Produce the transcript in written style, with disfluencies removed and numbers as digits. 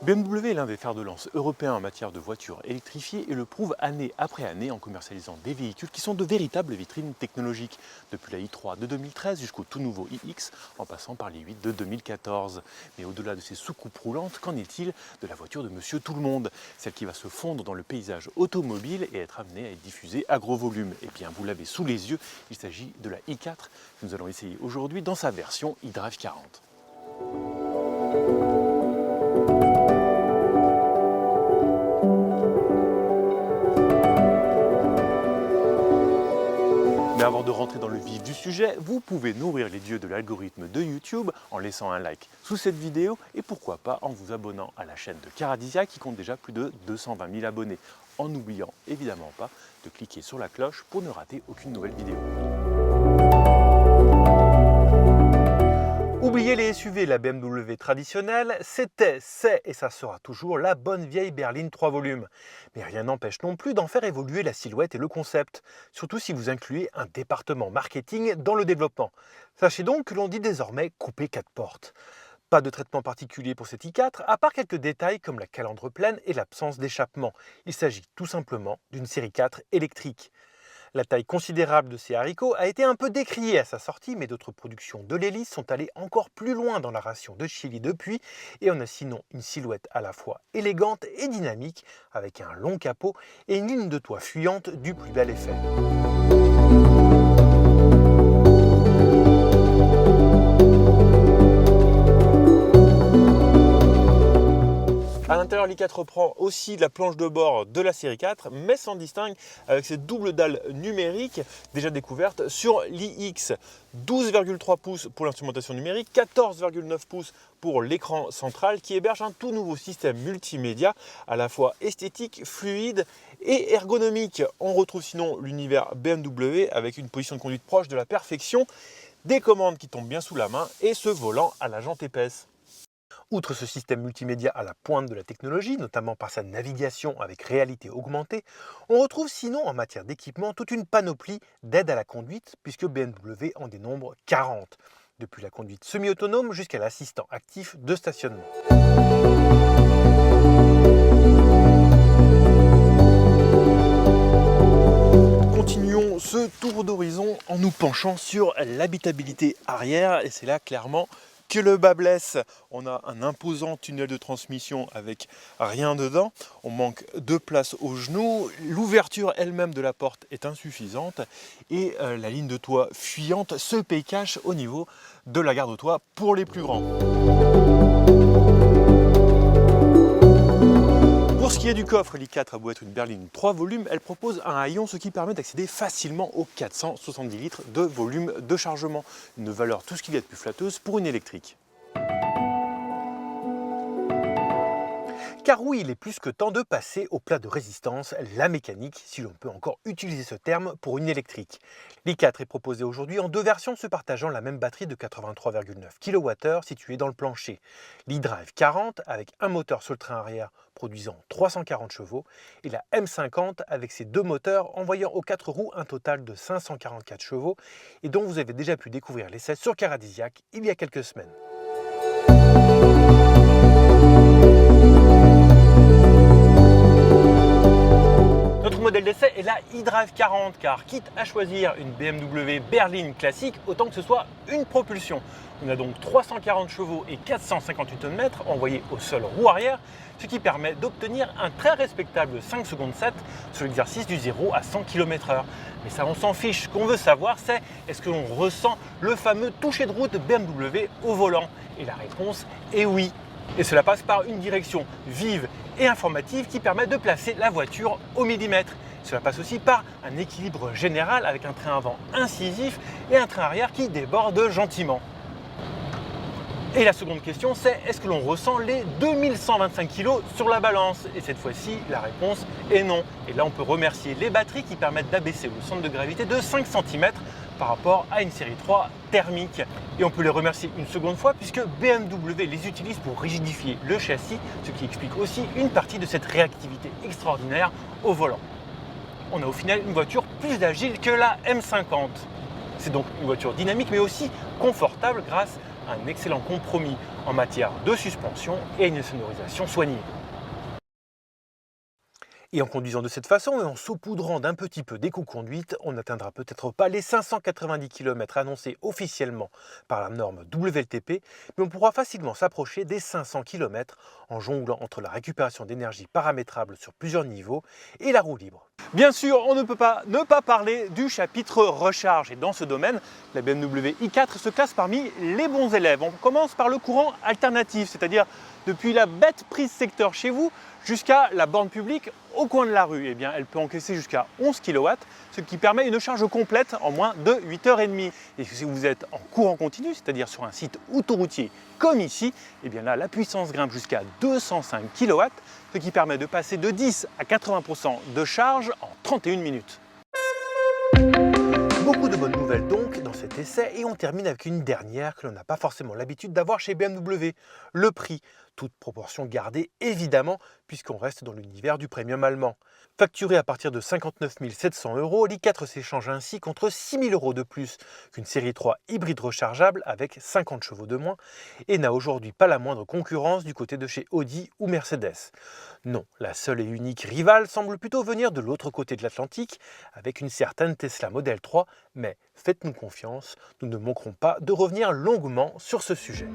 BMW est l'un des fers de lance européens en matière de voitures électrifiées et le prouve année après année en commercialisant des véhicules qui sont de véritables vitrines technologiques, depuis la i3 de 2013 jusqu'au tout nouveau iX en passant par l'i8 de 2014. Mais au-delà de ces soucoupes roulantes, qu'en est-il de la voiture de Monsieur Tout-le-Monde, celle qui va se fondre dans le paysage automobile et être amenée à être diffusée à gros volume? Eh bien, vous l'avez sous les yeux, il s'agit de la i4 que nous allons essayer aujourd'hui dans sa version iDrive 40. Mais avant de rentrer dans le vif du sujet, vous pouvez nourrir les dieux de l'algorithme de YouTube en laissant un like sous cette vidéo et pourquoi pas en vous abonnant à la chaîne de Caradisia qui compte déjà plus de 220 000 abonnés, en n'oubliant évidemment pas de cliquer sur la cloche pour ne rater aucune nouvelle vidéo. Oubliez les SUV, la BMW traditionnelle, c'était, c'est et ça sera toujours la bonne vieille berline 3 volumes. Mais rien n'empêche non plus d'en faire évoluer la silhouette et le concept, surtout si vous incluez un département marketing dans le développement. Sachez donc que l'on dit désormais couper 4 portes. Pas de traitement particulier pour cette i4, à part quelques détails comme la calandre pleine et l'absence d'échappement. Il s'agit tout simplement d'une série 4 électrique. La taille considérable de ces haricots a été un peu décriée à sa sortie, mais d'autres productions de l'hélice sont allées encore plus loin dans la ration de chili depuis, et on a sinon une silhouette à la fois élégante et dynamique, avec un long capot et une ligne de toit fuyante du plus bel effet. À l'intérieur, l'i4 reprend aussi la planche de bord de la série 4, mais s'en distingue avec cette double dalle numérique déjà découverte sur l'iX. 12,3 pouces pour l'instrumentation numérique, 14,9 pouces pour l'écran central qui héberge un tout nouveau système multimédia à la fois esthétique, fluide et ergonomique. On retrouve sinon l'univers BMW avec une position de conduite proche de la perfection, des commandes qui tombent bien sous la main et ce volant à la jante épaisse. Outre ce système multimédia à la pointe de la technologie, notamment par sa navigation avec réalité augmentée, on retrouve sinon en matière d'équipement toute une panoplie d'aides à la conduite puisque BMW en dénombre 40, depuis la conduite semi-autonome jusqu'à l'assistant actif de stationnement. Continuons ce tour d'horizon en nous penchant sur l'habitabilité arrière et c'est là clairement que le bas blesse. On a un imposant tunnel de transmission avec rien dedans, on manque de place aux genoux, l'ouverture elle-même de la porte est insuffisante et la ligne de toit fuyante se paye cash au niveau de la garde-toit pour les plus grands. Pour ce qui est du coffre, l'i4 a beau être une berline 3 volumes, elle propose un haillon, ce qui permet d'accéder facilement aux 470 litres de volume de chargement. Une valeur tout ce qu'il y a de plus flatteuse pour une électrique. Car oui, il est plus que temps de passer au plat de résistance, la mécanique, si l'on peut encore utiliser ce terme pour une électrique. l'i4 est proposé aujourd'hui en deux versions se partageant la même batterie de 83,9 kWh située dans le plancher. l'iDrive 40 avec un moteur sur le train arrière produisant 340 chevaux et la M50 avec ses deux moteurs envoyant aux 4 roues un total de 544 chevaux et dont vous avez déjà pu découvrir l'essai sur Caradisiac il y a quelques semaines. Notre modèle d'essai est la iDrive 40 car quitte à choisir une BMW berline classique, autant que ce soit une propulsion. On a donc 340 chevaux et 458 Nm envoyés au seul roue arrière, ce qui permet d'obtenir un très respectable 5 secondes 7 sur l'exercice du 0 à 100 km/h. Mais ça on s'en fiche, ce qu'on veut savoir c'est est-ce que l'on ressent le fameux toucher de route BMW au volant? Et la réponse est oui. Et cela passe par une direction vive et informative qui permet de placer la voiture au millimètre. Cela passe aussi par un équilibre général avec un train avant incisif et un train arrière qui déborde gentiment. Et la seconde question c'est est-ce que l'on ressent les 2125 kg sur la balance? Et cette fois-ci la réponse est non. Et là on peut remercier les batteries qui permettent d'abaisser le centre de gravité de 5 cm par rapport à une série 3 thermique. Et on peut les remercier une seconde fois puisque BMW les utilise pour rigidifier le châssis, ce qui explique aussi une partie de cette réactivité extraordinaire au volant. On a au final une voiture plus agile que la M50. C'est donc une voiture dynamique mais aussi confortable grâce un excellent compromis en matière de suspension et une sonorisation soignée. Et en conduisant de cette façon et en saupoudrant d'un petit peu d'éco-conduite, on n'atteindra peut-être pas les 590 km annoncés officiellement par la norme WLTP, mais on pourra facilement s'approcher des 500 km en jonglant entre la récupération d'énergie paramétrable sur plusieurs niveaux et la roue libre. Bien sûr, on ne peut pas ne pas parler du chapitre recharge. Et dans ce domaine, la BMW i4 se classe parmi les bons élèves. On commence par le courant alternatif, c'est-à-dire depuis la bête prise secteur chez vous jusqu'à la borne publique au coin de la rue. Eh bien, elle peut encaisser jusqu'à 11 kW, ce qui permet une charge complète en moins de 8h30. Et si vous êtes en courant continu, c'est-à-dire sur un site autoroutier comme ici, eh bien là, la puissance grimpe jusqu'à 205 kW, ce qui permet de passer de 10 à 80% de charge en 31 minutes. Beaucoup de bonnes nouvelles donc dans cet essai et on termine avec une dernière que l'on n'a pas forcément l'habitude d'avoir chez BMW, le prix, toute proportion gardée évidemment puisqu'on reste dans l'univers du premium allemand. Facturé à partir de 59 700 €, l'i4 s'échange ainsi contre 6 000 € de plus qu'une série 3 hybride rechargeable avec 50 chevaux de moins et n'a aujourd'hui pas la moindre concurrence du côté de chez Audi ou Mercedes. Non, la seule et unique rivale semble plutôt venir de l'autre côté de l'Atlantique avec une certaine Tesla Model 3, mais faites-nous confiance, nous ne manquerons pas de revenir longuement sur ce sujet.